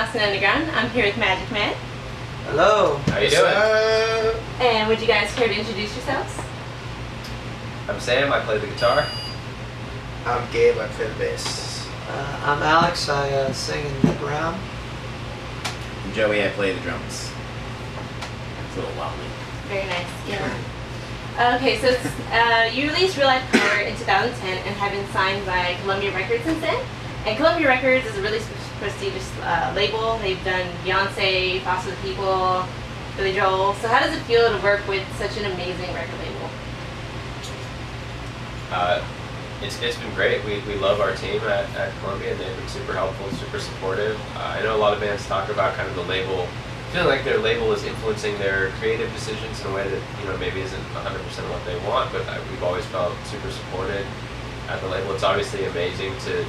Austin Underground. I'm here with Magic Man. Hello. How you doing? And would you guys care to introduce yourselves? I'm Sam, I play the guitar. I'm Gabe, I play the bass. I'm Alex, I sing and look around. I'm Joey, I play the drums. It's a little wobbly. Very nice, yeah. Okay, so you released Real Life Color in 2010 and have been signed by Columbia Records since then. And Columbia Records is a really prestigious label. They've done Beyonce, Foster the People, Billy Joel. So how does it feel to work with such an amazing record label? It's been great. We love our team at Columbia, and they've been super helpful, super supportive. I know a lot of bands talk about kind of the label, feeling like their label is influencing their creative decisions in a way that maybe isn't 100% of what they want, but we've always felt super supported at the label. It's obviously amazing to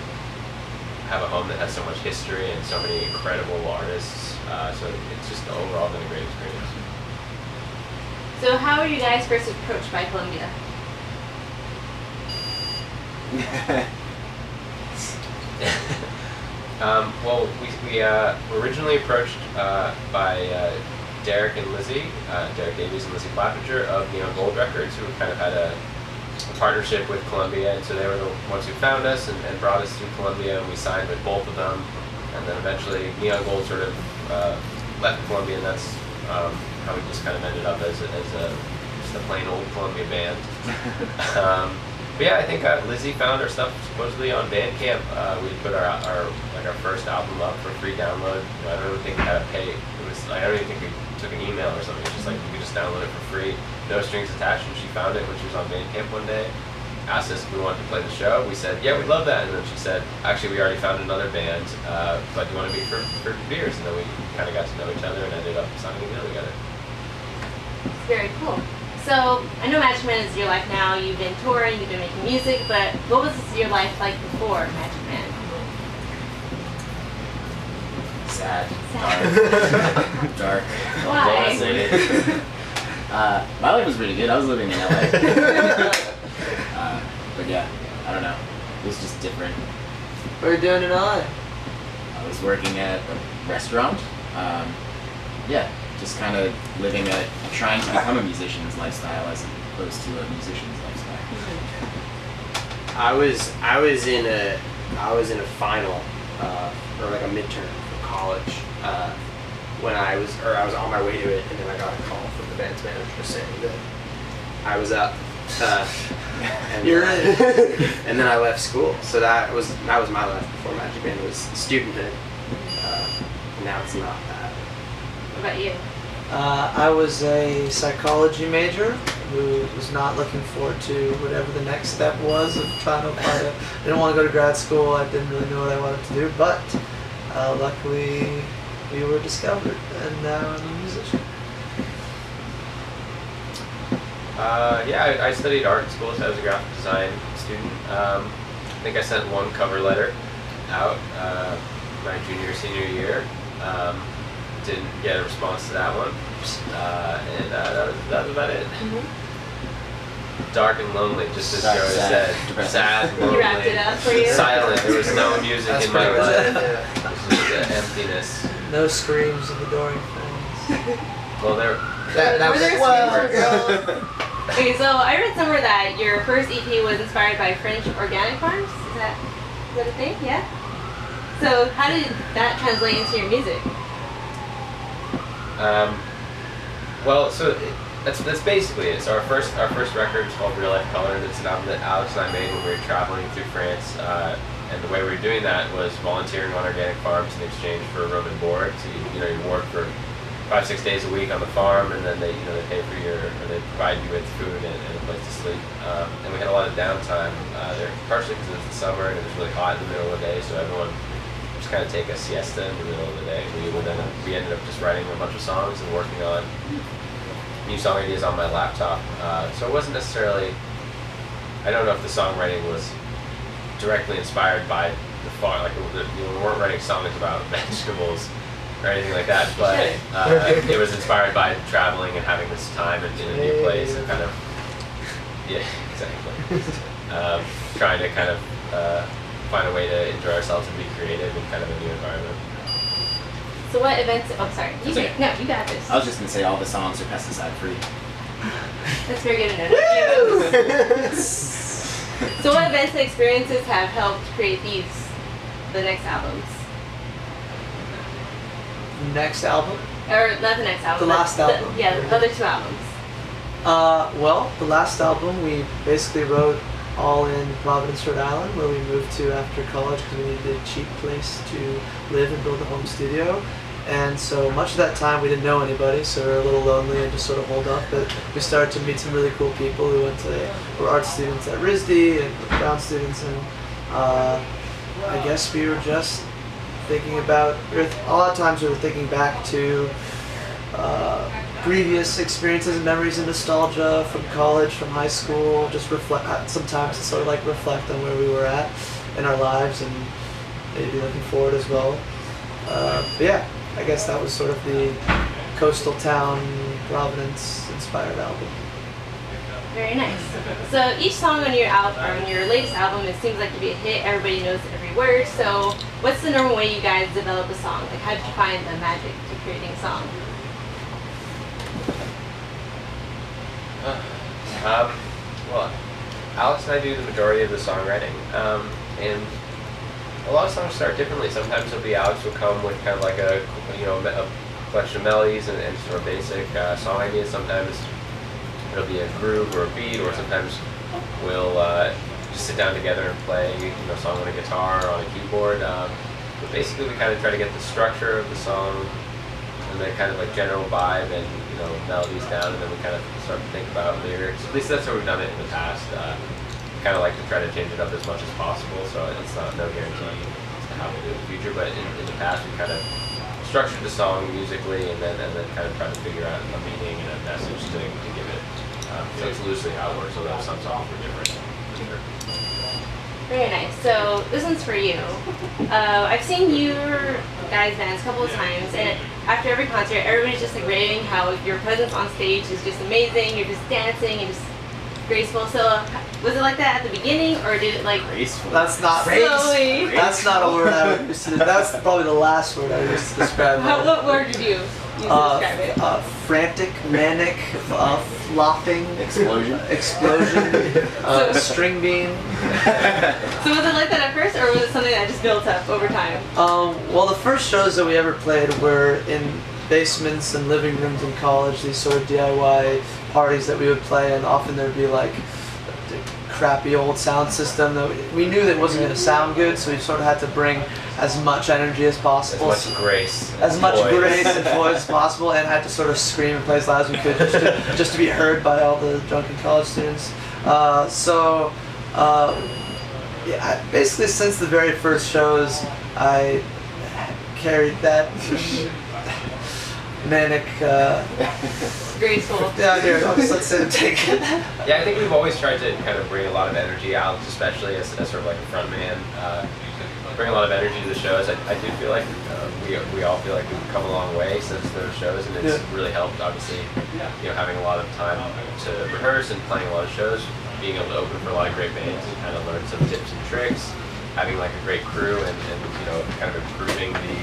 have a home that has so much history and so many incredible artists. So it's just overall been a great experience. So how were you guys first approached by Columbia? Well, we were originally approached by Derek and Lizzie, Derek Davies and Lizzie Clappinger of Neon Gold Records, who kind of had a partnership with Columbia, and so they were the ones who found us and brought us to Columbia, and we signed with both of them, and then eventually Neon Gold sort of left Columbia, and that's how we just kind of ended up as just a plain old Columbia band. But yeah, I think Lizzie found our stuff supposedly on Bandcamp. We put our first album up for free download. I don't even think we had to pay. I don't even think we took an email or something. It's just like you could just download it for free, no strings attached. And she found it when she was on Bandcamp one day. Asked us if we wanted to play the show. We said, yeah, we'd love that. And then she said, actually, we already found another band, but do you want to meet for beers? And then we kind of got to know each other and ended up signing a deal together. Very cool. So, I know Magic Man is your life now. You've been touring, you've been making music, but what was your life like before Magic Man? Sad. Dark. Why? My life was pretty good. I was living in LA. But yeah, I don't know. It was just different. What are you doing in LA? I was working at a restaurant. Yeah, just kind of living trying to become a musician's lifestyle as opposed to a musician's lifestyle. I was in a final or like a midterm for college when I was on my way to it, and then I got a call from the band's manager saying that I was up. And You're in. And then I left school. So that was my life before Magic Man was studenthood. Now it's not that. What about you? I was a psychology major who was not looking forward to whatever the next step was of trying to apply to. I didn't want to go to grad school. I didn't really know what I wanted to do, but luckily we were discovered, and now I'm a musician. Yeah, I studied art in school, so I was a graphic design student. I think I sent one cover letter out my junior, senior year. Didn't get a response to that one, and that was about it. Mm-hmm. Dark and lonely, just as Joey said. Sad, lonely, He wrapped it up for you. silent. There was no music That's in my pretty life. much It was just emptiness. No screams of adoring fans. Well, there. Were there screamers, well, girls? Okay, so I read somewhere that your first EP was inspired by French organic farms. Is that a thing? Yeah. So how did that translate into your music? Well, so that's basically it. So our first record is called Real Life Color, and it's an album that Alex and I made when we were traveling through France. And the way we were doing that was volunteering on organic farms in exchange for room and board. So you work for 5-6 days a week on the farm, and then they pay for they provide you with food and a place to sleep. And we had a lot of downtime there, partially because it was the summer and it was really hot in the middle of the day, so everyone just kind of take a siesta in the middle of the day. We ended up just writing a bunch of songs and working on new song ideas on my laptop. So it wasn't necessarily. I don't know if the songwriting was directly inspired by the farm. Like we weren't writing songs about vegetables or anything like that, but it was inspired by traveling and having this time in a new place and kind of, yeah, exactly. Trying to kind of find a way to enjoy ourselves and be creative in kind of a new environment. So what events? Oh, sorry. That's okay. No, you got this. I was just gonna say all the songs are pesticide free. That's very good to know. So what events and experiences have helped create the next albums? Next album? Or not the next album. The last album. Yeah, the other two albums. Well, the last album we basically wrote all in Providence, Rhode Island, where we moved to after college because we needed a cheap place to live and build a home studio. And so much of that time we didn't know anybody, so we were a little lonely and just sort of holed up. But we started to meet some really cool people who were art students at RISD and Brown students, and I guess we were just thinking about, a lot of times we were thinking back to previous experiences and memories and nostalgia from college, from high school, just sometimes to sort of like reflect on where we were at in our lives and maybe looking forward as well. But yeah, I guess that was sort of the coastal town, Providence inspired album. Very nice. So each song on your album, or on your latest album, it seems like to be a hit. Everybody knows every word. So what's the normal way you guys develop a song? Like, how did you find the magic to creating a song? Well, Alex and I do the majority of the songwriting, and a lot of songs start differently. Sometimes it'll be Alex will come with kind of like a collection of melodies and sort of basic song ideas. Sometimes it'll be a groove or a beat, or sometimes we'll just sit down together and play a song on a guitar or on a keyboard. But basically, we kind of try to get the structure of the song and then kind of like general vibe and melodies down, and then we kind of start to think about lyrics. At least that's how we've done it in the past. We kind of like to try to change it up as much as possible, so it's not no guarantee as to how we'll do it in the future. But in the past, we kind of structured the song musically, and then kind of try to figure out a meaning and a message to give it. So it's loosely how it works. Although some songs were different. Very nice. So this one's for you. I've seen your guys' bands a couple of times, and after every concert, everybody's just like raving how your presence on stage is just amazing. You're just dancing and just graceful. So was it like that at the beginning, or did it like Graceful. That's not slowly? That's not a word I would use to. That's probably the last word I would use to describe it. What word did you use to describe it? Frantic, manic, flopping, Explosion. string bean. So was it like that at first, or was it something that just built up over time? Well, the first shows that we ever played were in basements and living rooms in college, these sort of DIY parties that we would play, and often there'd be like a crappy old sound system that we knew that wasn't going to sound good, so we sort of had to bring as much energy as possible. As much grace. As much grace and poise as possible, and had to sort of scream and play as loud as we could just to be heard by all the drunken college students. Yeah, basically since the very first shows, I carried that manic. Graceful. Yeah, here, let's take it. Yeah, I think we've always tried to kind of bring a lot of energy out, especially as sort of like a front man. Bring a lot of energy to the shows. I do feel like we all feel like we've come a long way since those shows, and it's really helped. Obviously, having a lot of time to rehearse and playing a lot of shows, being able to open for a lot of great bands and kind of learn some tips and tricks, having like a great crew, and kind of improving the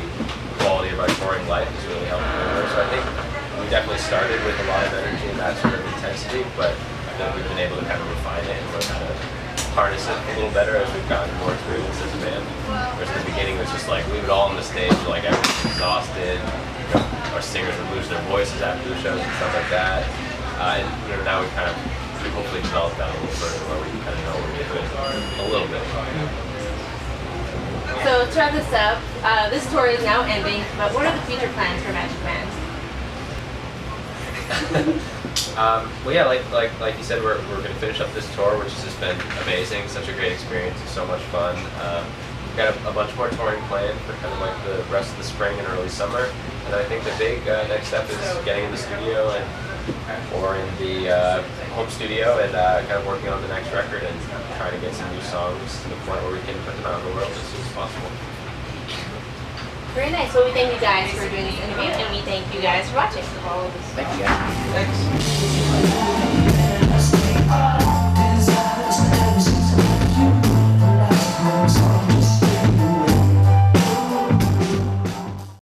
quality of our touring life has really helped. So I think we definitely started with a lot of energy and that sort of intensity, but I think we've been able to kind of refine it and learn how to harness it a little better as we've gotten more experience as a band. Whereas at the beginning it was just like leave it all on the stage, like everyone's exhausted. Our singers would lose their voices after the shows and stuff like that. And now we've kind of hopefully developed that a little further, where we kind of know what we're doing a little bit. So to wrap this up, this tour is now ending, but what are the future plans for Magic Band? Well, yeah, like you said, we're going to finish up this tour, which has just been amazing. Such a great experience. It's so much fun. We've got a bunch more touring planned for kind of like the rest of the spring and early summer. And I think the big next step is getting in the studio or in the home studio and kind of working on the next record and trying to get some new songs to the point where we can put them out in the world as soon as possible. Very nice. Well, we thank you guys for doing this interview, and we thank you guys for watching. Thank you guys. Thanks.